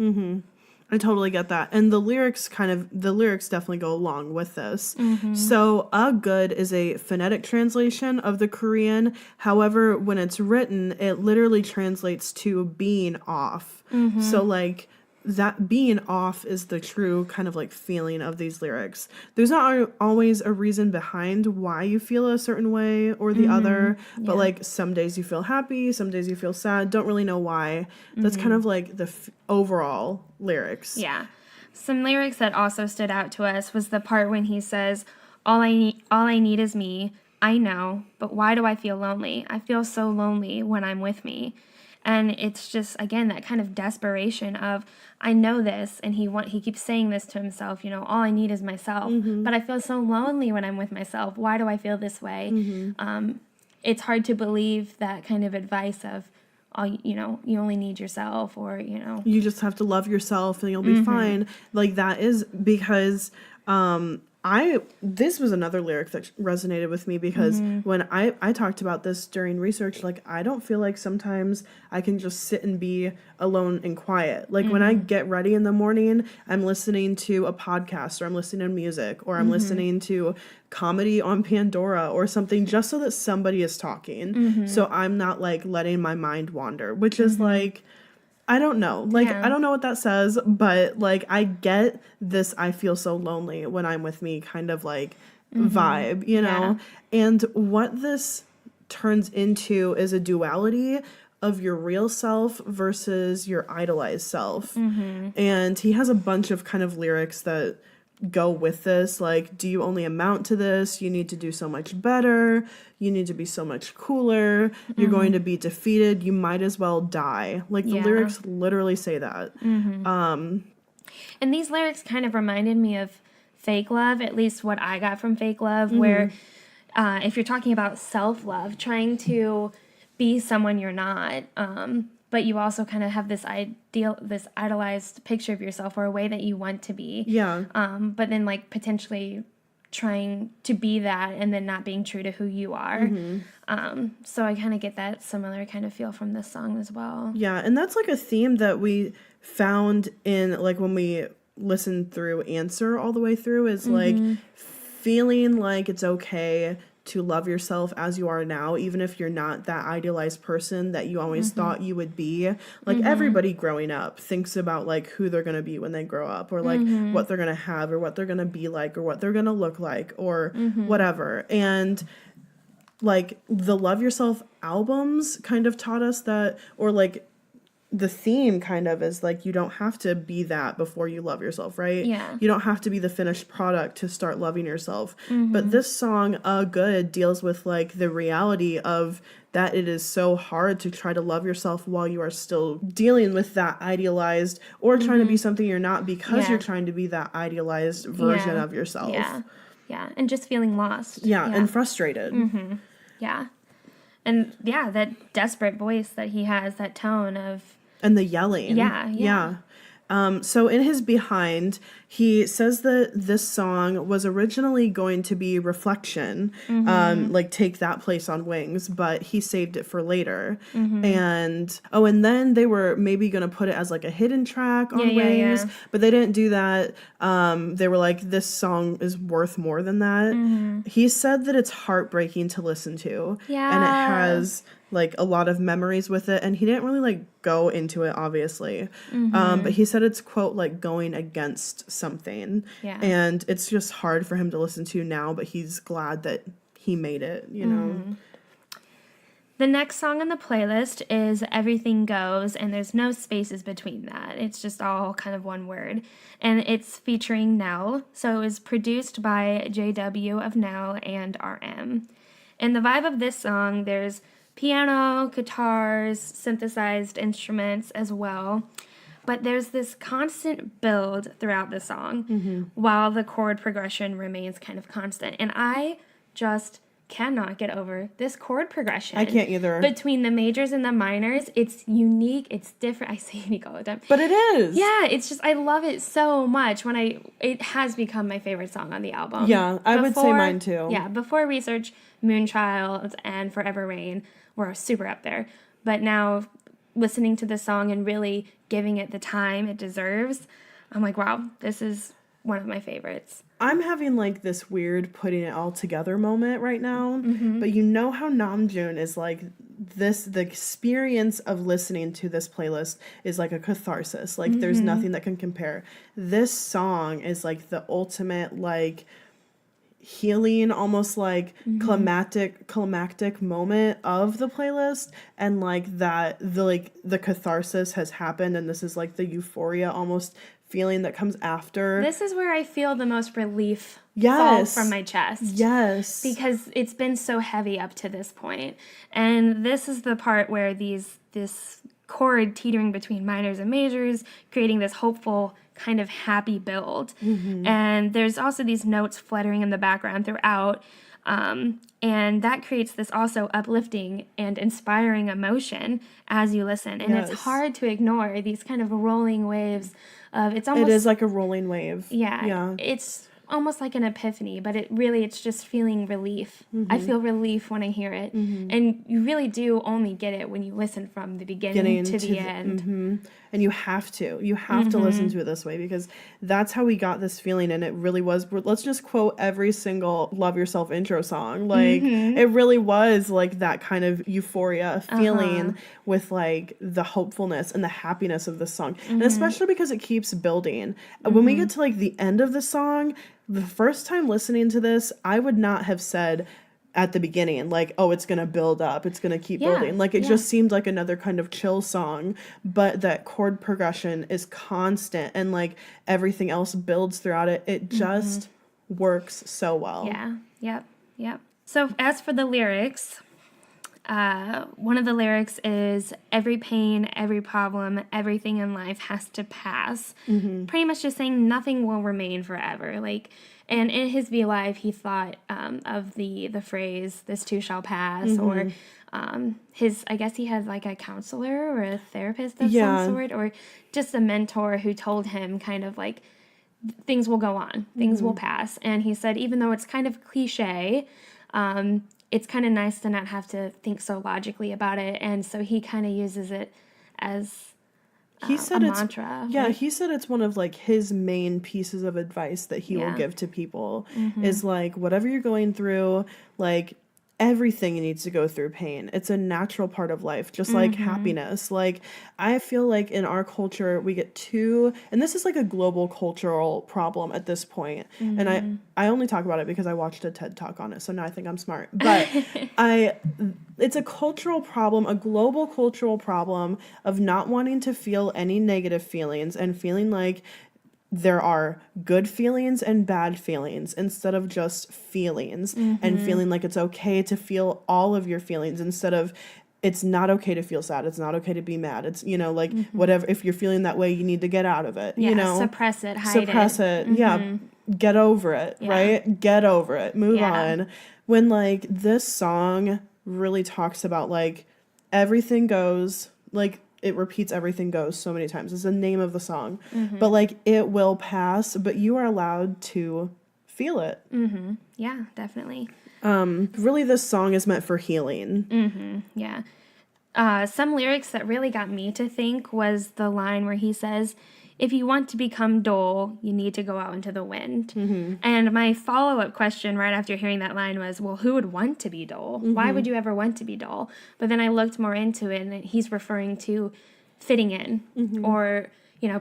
I totally get that. And the lyrics definitely go along with this. So, Good is a phonetic translation of the Korean. However, when it's written, it literally translates to being off. So, like, that being off is the true kind of like feeling of these lyrics. There's not always a reason behind why you feel a certain way or the other, but like some days you feel happy, some days you feel sad, don't really know why. That's kind of like the overall lyrics. Yeah. Some lyrics that also stood out to us was the part when he says, all I need is me. I know, but why do I feel lonely? I feel so lonely when I'm with me. And it's just, again, that kind of desperation of, I know this, and he keeps saying this to himself, you know, all I need is myself, but I feel so lonely when I'm with myself. Why do I feel this way? It's hard to believe that kind of advice of, you only need yourself, or, You just have to love yourself and you'll be fine. Like, that is because this was another lyric that resonated with me because when I talked about this during research, like, I don't feel like sometimes I can just sit and be alone and quiet. Like, when I get ready in the morning, I'm listening to a podcast, or I'm listening to music, or I'm listening to comedy on Pandora or something, just so that somebody is talking. So I'm not, like, letting my mind wander, which is, like, I don't know. Like, I don't know what that says, but, like, I get this I feel so lonely when I'm with me kind of, like, vibe, you know? And what this turns into is a duality of your real self versus your idolized self. And he has a bunch of kind of lyrics that go with this, like, do you only amount to this? You need to do so much better. You need to be so much cooler. You're going to be defeated. You might as well die. Like, the lyrics literally say that. And these lyrics kind of reminded me of Fake Love, at least what I got from Fake Love, where if you're talking about self-love, trying to be someone you're not, but you also kind of have this idolized picture of yourself, or a way that you want to be. But then, like, potentially trying to be that and then not being true to who you are. So I kind of get that similar kind of feel from this song as well. Yeah, and that's like a theme that we found in, like, when we listened through Answer all the way through, is like feeling like it's okay to love yourself as you are now, even if you're not that idealized person that you always thought you would be. Like, everybody growing up thinks about, like, who they're going to be when they grow up, or, like, what they're going to have, or what they're going to be like, or what they're going to look like, or whatever. And like the Love Yourself albums kind of taught us that, or like the theme kind of is like, you don't have to be that before you love yourself, right? Yeah. You don't have to be the finished product to start loving yourself. But this song, Good, deals with like the reality of that it is so hard to try to love yourself while you are still dealing with that idealized or trying to be something you're not because Yeah. you're trying to be that idealized version Yeah. of yourself. Yeah. Yeah. And just feeling lost. Yeah, and frustrated. Yeah. And yeah, that desperate voice that he has, that tone of, And the yelling. Yeah. So in his behind, he says that this song was originally going to be Reflection, like take that place on Wings, but he saved it for later. And then they were maybe going to put it as like a hidden track on Wings, but they didn't do that. They were like, this song is worth more than that. He said that it's heartbreaking to listen to. Yeah. And it has like a lot of memories with it, and he didn't really like go into it obviously, but he said it's quote like going against something, Yeah. and it's just hard for him to listen to now, but he's glad that he made it, you know. The next song on the playlist is Everything Goes, and there's no spaces between that. It's just all kind of one word. And it's featuring Nell. So it was produced by JW of Nell and RM. And the vibe of this song, there's piano, guitars, synthesized instruments as well. But there's this constant build throughout the song while the chord progression remains kind of constant. And I just cannot get over this chord progression. I can't either. Between the majors and the minors, it's unique, it's different. I say unique all the time. But it is. Yeah, it's just, I love it so much. It has become my favorite song on the album. Yeah, I would say mine too. Yeah, before Research, Moonchild, and Forever Rain were super up there. But now, listening to this song and really giving it the time it deserves, I'm like, wow, this is one of my favorites. I'm having like this weird putting it all together moment right now, but you know how Namjoon is like this, the experience of listening to this playlist is like a catharsis. Like there's nothing that can compare. This song is like the ultimate like healing, almost like climactic moment of the playlist, and like that the catharsis has happened, and this is like the euphoria almost feeling that comes after. This is where I feel the most relief fall Yes. from my chest. Yes. Because it's been so heavy up to this point. And this is the part where this chord teetering between minors and majors, creating this hopeful kind of happy build. And there's also these notes fluttering in the background throughout. And that creates this also uplifting and inspiring emotion as you listen. And Yes. it's hard to ignore these kind of rolling waves of, it's almost... It is like a rolling wave. Yeah. It's almost like an epiphany, but it's just feeling relief. I feel relief when I hear it. And you really do only get it when you listen from the beginning to the end. And you have to listen to it this way, because that's how we got this feeling. And it really was, let's just quote every single Love Yourself intro song. Like it really was like that kind of euphoria feeling with like the hopefulness and the happiness of the song. And especially because it keeps building. When we get to like the end of the song, the first time listening to this, I would not have said at the beginning, like, oh, it's going to build up, it's going to keep building. Like, it just seemed like another kind of chill song, but that chord progression is constant, and, like, everything else builds throughout it. It just works so well. Yeah. Yep. So as for the lyrics, one of the lyrics is, every pain, every problem, everything in life has to pass. Pretty much just saying nothing will remain forever. Like, and in his VO Live, he thought of the phrase, this too shall pass, or I guess he has like a counselor or a therapist of some sort, or just a mentor who told him kind of like, things will go on, things will pass. And he said, even though it's kind of cliche, it's kind of nice to not have to think so logically about it. And so he kind of uses it as he said a it's mantra. Yeah, he said it's one of like his main pieces of advice that he will give to people is like, whatever you're going through, like, everything needs to go through pain. It's a natural part of life, just like happiness. Like, I feel like in our culture, we get too, and this is like a global cultural problem at this point. And I only talk about it because I watched a TED Talk on it, so now I think I'm smart. But it's a cultural problem, a global cultural problem of not wanting to feel any negative feelings and feeling like there are good feelings and bad feelings instead of just feelings, and feeling like it's okay to feel all of your feelings instead of it's not okay to feel sad. It's not okay to be mad. It's, like whatever, if you're feeling that way, you need to get out of it, suppress it, hide suppress it. Yeah. Get over it, right? Get over it. Move on. When like this song really talks about like everything goes, like it repeats everything goes so many times. It's the name of the song. But like it will pass, but you are allowed to feel it. Yeah, definitely. Really this song is meant for healing. Yeah. Some lyrics that really got me to think was the line where he says, if you want to become dull, you need to go out into the wind. And my follow-up question right after hearing that line was, well, who would want to be dull? Why would you ever want to be dull? But then I looked more into it, and he's referring to fitting in, or,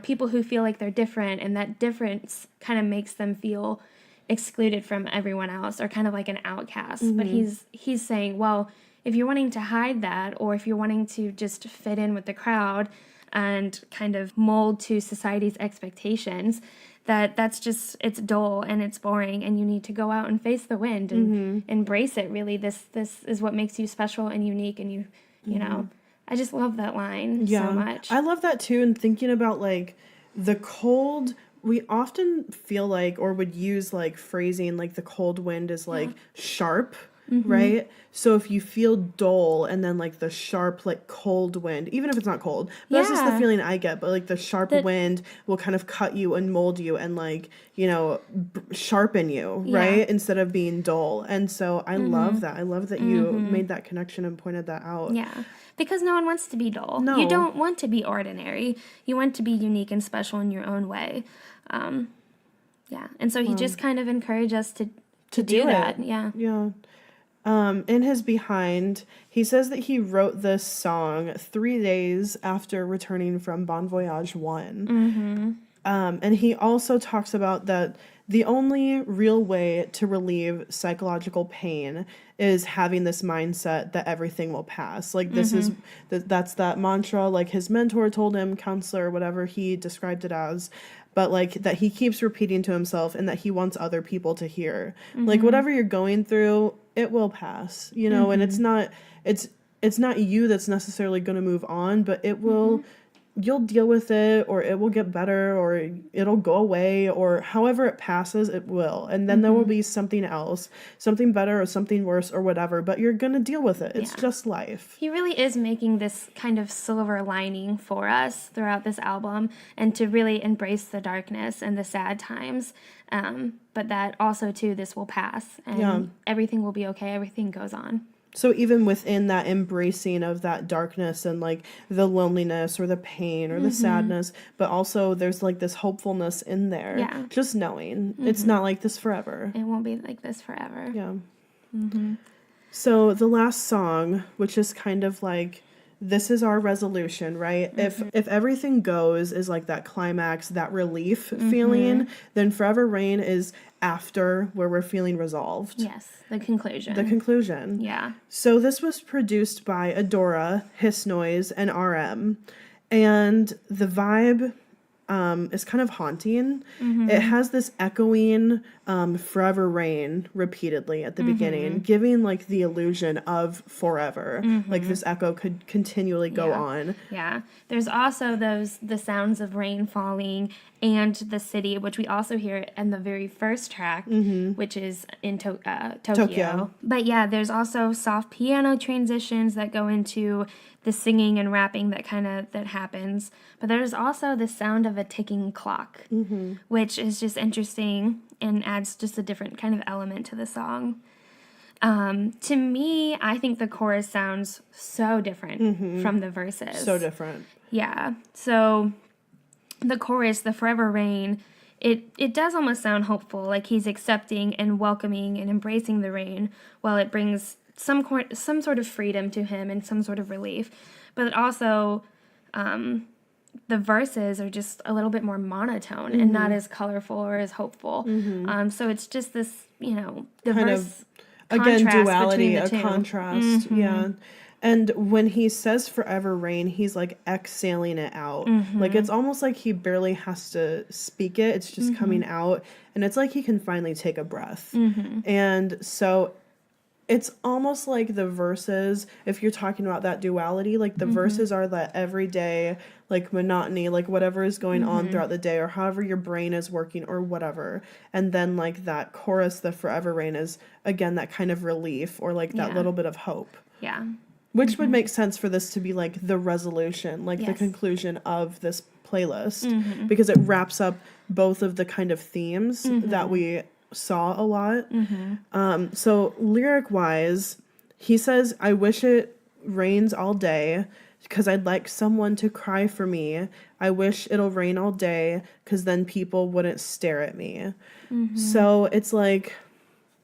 people who feel like they're different, and that difference kind of makes them feel excluded from everyone else, or kind of like an outcast. But he's saying, well, if you're wanting to hide that, or if you're wanting to just fit in with the crowd and kind of mold to society's expectations, that's just, it's dull and it's boring, and you need to go out and face the wind and embrace it. Really, this is what makes you special and unique, and you know, I just love that line so much. I love that too. And thinking about like the cold, we often feel like, or would use like phrasing like the cold wind is like sharp. Right? So if you feel dull and then like the sharp, like cold wind, even if it's not cold, but that's just the feeling I get. But like the sharp wind will kind of cut you and mold you and like, sharpen you, right? Instead of being dull. And so I love that. I love that you made that connection and pointed that out. Yeah. Because no one wants to be dull. No. You don't want to be ordinary. You want to be unique and special in your own way. Yeah. And so he just kind of encouraged us to do that. Yeah. Yeah. In his behind, he says that he wrote this song 3 days after returning from Bon Voyage 1. And he also talks about that the only real way to relieve psychological pain is having this mindset that everything will pass. Like this is, that's that mantra, like his mentor told him, counselor, whatever he described it as. But like that he keeps repeating to himself and that he wants other people to hear. Like whatever you're going through, it will pass, and it's not you that's necessarily going to move on, but it will, you'll deal with it, or it will get better, or it'll go away, or however it passes, it will. And then there will be something else, something better or something worse or whatever, but you're going to deal with it. It's just life. He really is making this kind of silver lining for us throughout this album, and to really embrace the darkness and the sad times. But that also, too, this will pass, and everything will be okay. Everything goes on. So even within that embracing of that darkness and like the loneliness or the pain or the sadness, but also there's like this hopefulness in there. Yeah. Just knowing it's not like this forever. It won't be like this forever. Yeah. So the last song, which is kind of like, this is our resolution, right? If everything goes is like that climax, that relief feeling, then Forever Rain is after, where we're feeling resolved. Yes, the conclusion. The conclusion. Yeah. So this was produced by Adora, Hiss Noise, and RM. And the vibe is kind of haunting. It has this echoing Forever Rain repeatedly at the beginning, giving like the illusion of forever. Like this echo could continually go on. Yeah. There's also the sounds of rain falling and the city, which we also hear in the very first track, which is in Tokyo. But yeah, there's also soft piano transitions that go into the singing and rapping that happens. But there's also the sound of a ticking clock, which is just interesting and adds just a different kind of element to the song. To me, I think the chorus sounds so different from the verses. So different. Yeah. So the chorus, the Forever Rain, it does almost sound hopeful, like he's accepting and welcoming and embracing the rain, while it brings some sort of freedom to him and some sort of relief. But also, the verses are just a little bit more monotone and not as colorful or as hopeful. So it's just this, the Kind verse of, again, contrast duality, between the a two. contrast. Yeah. And when he says forever rain, he's like exhaling it out. Like it's almost like he barely has to speak it. It's just coming out. And it's like he can finally take a breath. And so it's almost like the verses, if you're talking about that duality, like the verses are that everyday, like monotony, like whatever is going on throughout the day or however your brain is working or whatever. And then like that chorus, the forever rain, is again that kind of relief or like that little bit of hope. Yeah. Which would make sense for this to be like the resolution, like the Yes. conclusion of this playlist, because it wraps up both of the kind of themes that we saw a lot. So lyric wise, he says, I wish it rains all day because I'd like someone to cry for me. I wish it'll rain all day because then people wouldn't stare at me. So it's like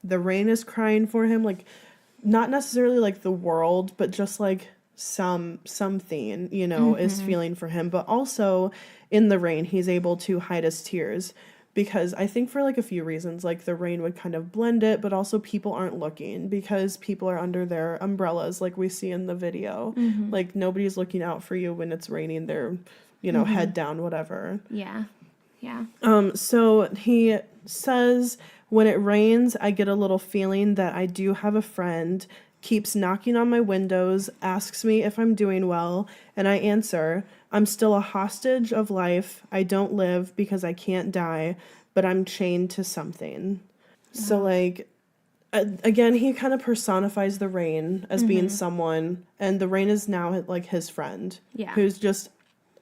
the rain is crying for him, like not necessarily like the world, but just like something, is feeling for him. But also in the rain, he's able to hide his tears because I think for like a few reasons, like the rain would kind of blend it, but also people aren't looking because people are under their umbrellas like we see in the video. Like nobody's looking out for you when it's raining. They're, head down, whatever. Yeah. Yeah. So he says, when it rains, I get a little feeling that I do have a friend, keeps knocking on my windows, asks me if I'm doing well, and I answer, I'm still a hostage of life. I don't live because I can't die, but I'm chained to something. So, like, again, he kind of personifies the rain as being someone, and the rain is now, like, his friend. Yeah. Who's just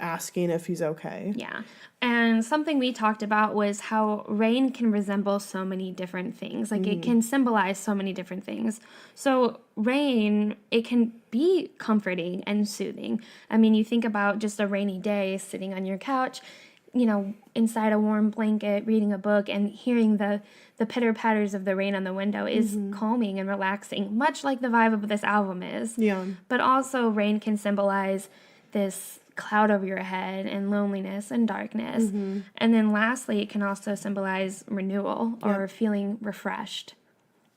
asking if he's okay. Yeah. And something we talked about was how rain can resemble so many different things. Like it can symbolize so many different things. So rain, it can be comforting and soothing. I mean, you think about just a rainy day sitting on your couch, inside a warm blanket, reading a book and hearing the pitter patters of the rain on the window is calming and relaxing, much like the vibe of this album is. Yeah. But also rain can symbolize this cloud over your head and loneliness and darkness. And then lastly, it can also symbolize renewal or feeling refreshed.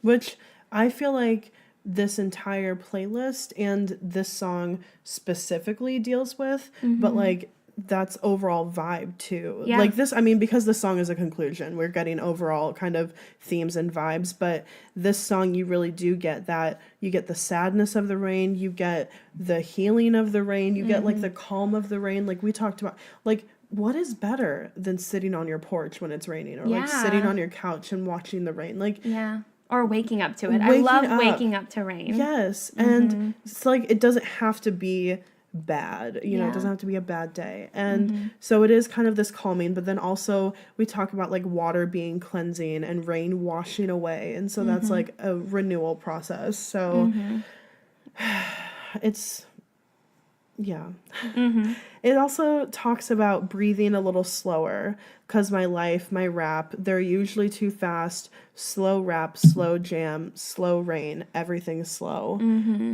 Which I feel like this entire playlist and this song specifically deals with, but like that's overall vibe too. Yeah. Like this, I mean, because the song is a conclusion, we're getting overall kind of themes and vibes, but this song, you really do get that. You get the sadness of the rain, you get the healing of the rain, you get like the calm of the rain. Like we talked about, like, what is better than sitting on your porch when it's raining or like sitting on your couch and watching the rain? Like, Yeah. Or waking up to it. I Waking love up. waking up to rain. yes. And it's like, it doesn't have to be bad, it Yeah. doesn't have to be a bad day. And so it is kind of this calming, but then also we talk about like water being cleansing and rain washing away. And so that's like a renewal process. So it's, yeah. It also talks about breathing a little slower because my life, my rap, they're usually too fast. Slow rap, slow jam, slow rain, everything's slow.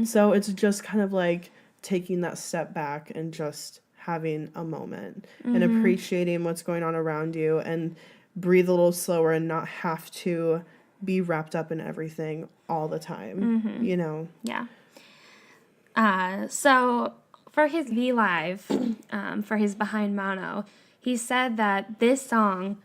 So it's just kind of like taking that step back and just having a moment and appreciating what's going on around you and breathe a little slower and not have to be wrapped up in everything all the time, Yeah. So for his V Live, for his Behind Mono, he said that this song,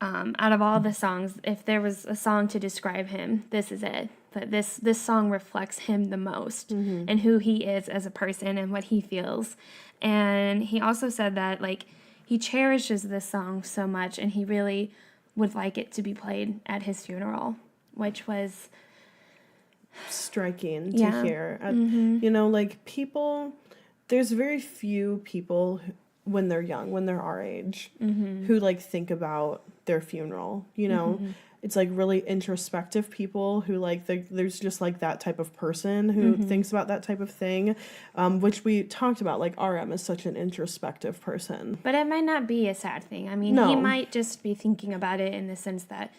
out of all the songs, if there was a song to describe him, this is it. That this song reflects him the most and who he is as a person and what he feels. And he also said that like he cherishes this song so much and he really would like it to be played at his funeral, which was striking Yeah. to hear. Like people, there's very few people when they're young, when they're our age, who like think about their funeral, It's like really introspective people who like, there's just like that type of person who thinks about that type of thing, which we talked about, like RM is such an introspective person. But it might not be a sad thing. I mean, No. he might just be thinking about it in the sense that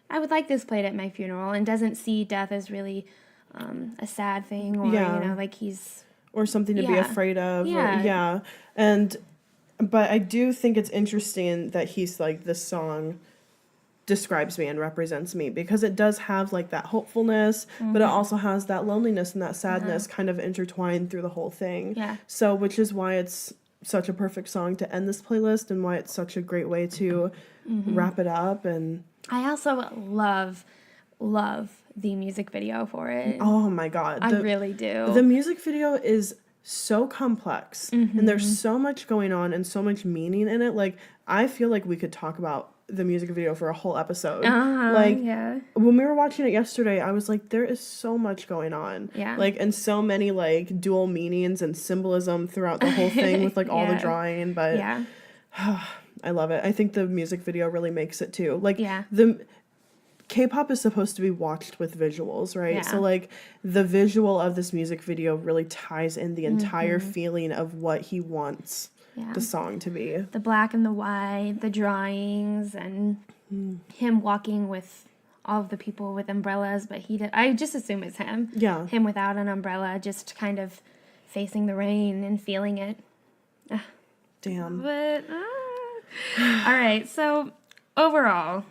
I would like this played at my funeral and doesn't see death as really a sad thing, or Yeah. you know, like he's or something to be Yeah. afraid of. Yeah. Yeah. But I do think it's interesting that he's like, this song describes me and represents me, because it does have like that hopefulness, but it also has that loneliness and that sadness kind of intertwined through the whole thing. Yeah. So, which is why it's such a perfect song to end this playlist, and why it's such a great way to wrap it up. And I also love the music video for it. oh my God. I really do. The music video is so complex, and there's so much going on and so much meaning in it. Like, I feel like we could talk about the music video for a whole episode. Like, yeah. when we were watching it yesterday, I was like, there is so much going on. Yeah. Like, and so many like dual meanings and symbolism throughout the whole thing with like all the Yeah. drawing. But Yeah. I love it. I think the music video really makes it too. Like, Yeah. the K-pop is supposed to be watched with visuals, right? Yeah. So like the visual of this music video really ties in the entire feeling of what he wants Yeah. the song to be. The black and the white, the drawings, and him walking with all of the people with umbrellas, but I just assume it's him. Yeah. Him without an umbrella, just kind of facing the rain and feeling it. Damn. But, all right, so overall,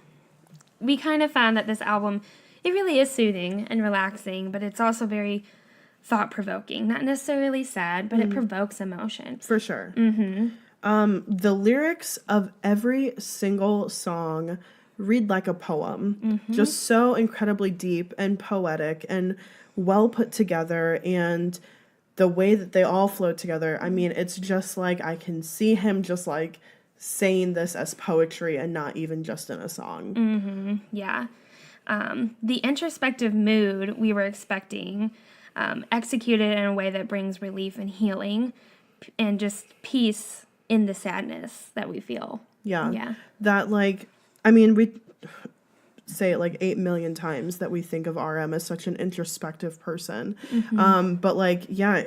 we kind of found that this album, it really is soothing and relaxing, but it's also very thought-provoking. Not necessarily sad, but it provokes emotion. For sure. The lyrics of every single song read like a poem. Just so incredibly deep and poetic and well put together, and the way that they all flow together, I mean, it's just like I can see him just like saying this as poetry and not even just in a song. Yeah. The introspective mood we were expecting, executed in a way that brings relief and healing and just peace in the sadness that we feel. Yeah. Yeah. That, like, I mean, we say it like 8 million times that we think of RM as such an introspective person. But, like, yeah,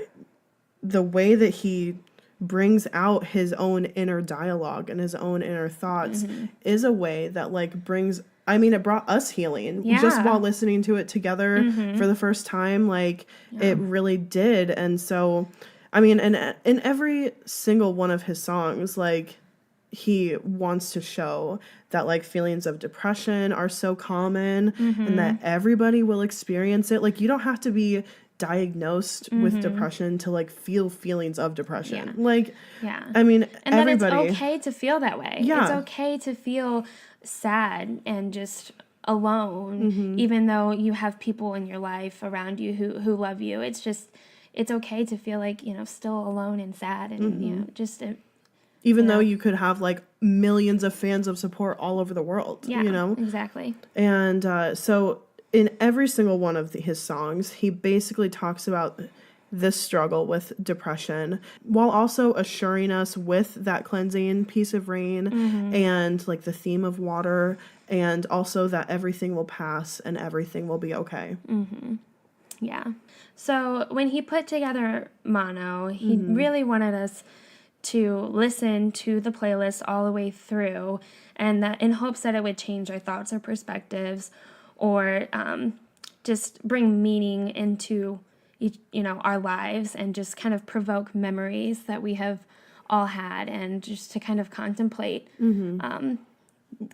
the way that he brings out his own inner dialogue and his own inner thoughts is a way that, like, brings... I mean, it brought us healing just Yeah. while listening to it together for the first time. Like, it really did. And so, I mean, in every single one of his songs, like, he wants to show that, like, feelings of depression are so common and that everybody will experience it. Like, you don't have to be diagnosed with depression to, like, feel feelings of depression. Yeah. Like, Yeah. I mean, And everybody... that it's okay to feel that way. Yeah. It's okay to feel sad and just alone, even though you have people in your life around you who love you. It's okay to feel like, you know, still alone and sad and, you know, just... Even though you could have, like, millions of fans of support all over the world, yeah, you know? exactly. And so in every single one of his songs, he basically talks about this struggle with depression while also assuring us with that cleansing piece of rain and, like, the theme of water, and also that everything will pass and everything will be okay. Yeah. So when he put together Mono, he really wanted us to listen to the playlist all the way through, and that in hopes that it would change our thoughts or perspectives, or just bring meaning into our lives, and just kind of provoke memories that we have all had, and just to kind of contemplate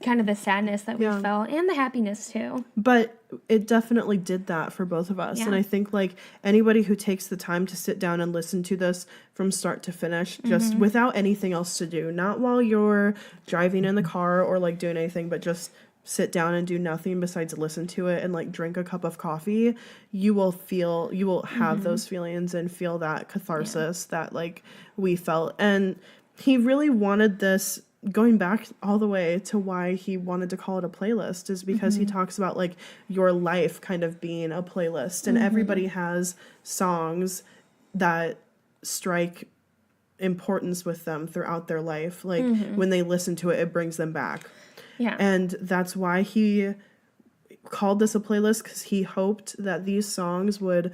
kind of the sadness that we felt and the happiness too. But it definitely did that for both of us. Yeah. And I think, like, anybody who takes the time to sit down and listen to this from start to finish, just without anything else to do, not while you're driving in the car or, like, doing anything, but just sit down and do nothing besides listen to it and, like, drink a cup of coffee, you will have those feelings and feel that catharsis that, like, we felt. And he really wanted this, going back all the way to why he wanted to call it a playlist, is because he talks about, like, your life kind of being a playlist, and everybody has songs that strike importance with them throughout their life. Like, when they listen to it, it brings them back. Yeah. And that's why he called this a playlist, because he hoped that these songs would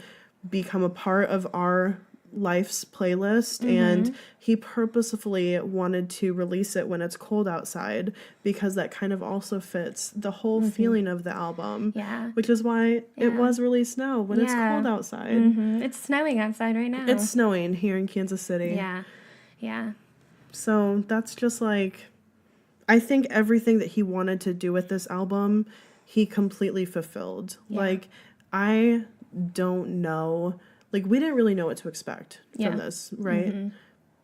become a part of our life's playlist, and he purposefully wanted to release it when it's cold outside because that kind of also fits the whole feeling of the album. Yeah. Which is why it was released now when it's Yeah. cold outside. It's snowing outside right now. It's snowing here in Kansas City. Yeah. Yeah. So that's just like, I think everything that he wanted to do with this album, he completely fulfilled. Yeah. Like, I don't know. Like, we didn't really know what to expect Yeah. from this, right?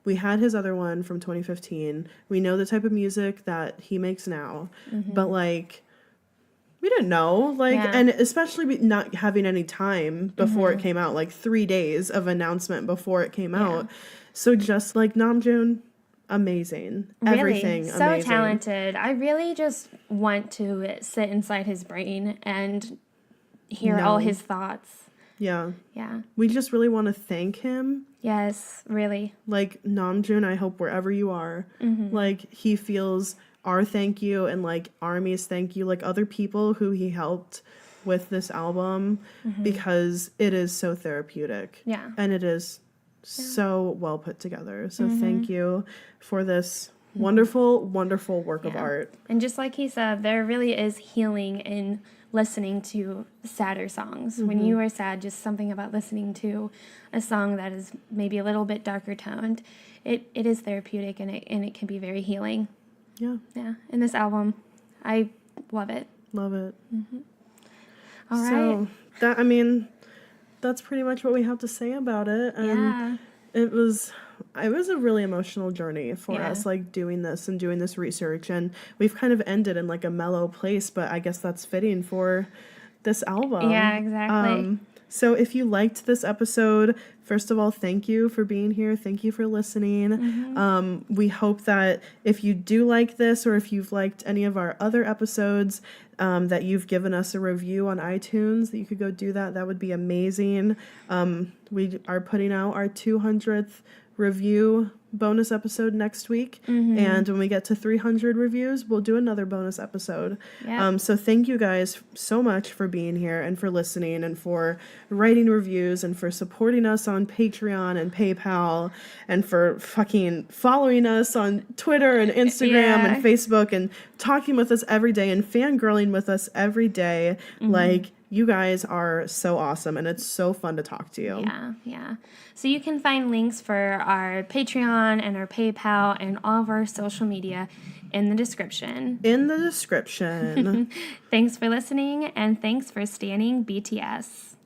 We had his other one from 2015. We know the type of music that he makes now. But, like, we didn't know. Like, Yeah. and especially not having any time before it came out. Like, 3 days of announcement before it came out. So just, like, Namjoon, amazing. Really, Everything so amazing. talented. I really just want to sit inside his brain and hear all No. his thoughts. Yeah. Yeah. We just really want to thank him. Yes, really. Like, Namjoon, I hope wherever you are, like, he feels our thank you and, like, Army's thank you, like, other people who he helped with this album, because it is so therapeutic. Yeah. And it is so well put together. So thank you for this wonderful, wonderful work of Yeah. art. And just like he said, there really is healing in listening to sadder songs. When you are sad, just something about listening to a song that is maybe a little bit darker toned, it is therapeutic, and it can be very healing. Yeah. Yeah. And this album, I love it. Love it. All right. So, that, I mean, that's pretty much what we have to say about it. And Yeah. it was a really emotional journey for Yeah. us, like, doing this and doing this research, and we've kind of ended in, like, a mellow place, but I guess that's fitting for this album. Yeah, exactly. So if you liked this episode, first of all, thank you for being here. Thank you for listening. We hope that if you do like this, or if you've liked any of our other episodes, that you've given us a review on iTunes, that you could go do that. That would be amazing. We are putting out our 200th review bonus episode next week, and when we get to 300 reviews, we'll do another bonus episode. Yep. So thank you guys so much for being here and for listening and for writing reviews and for supporting us on Patreon and PayPal and for fucking following us on Twitter and Instagram and Facebook and talking with us every day and fangirling with us every day. Like, you guys are so awesome, and it's so fun to talk to you. Yeah, yeah. So you can find links for our Patreon and our PayPal and all of our social media in the description. In the description. Thanks for listening, and thanks for standing BTS.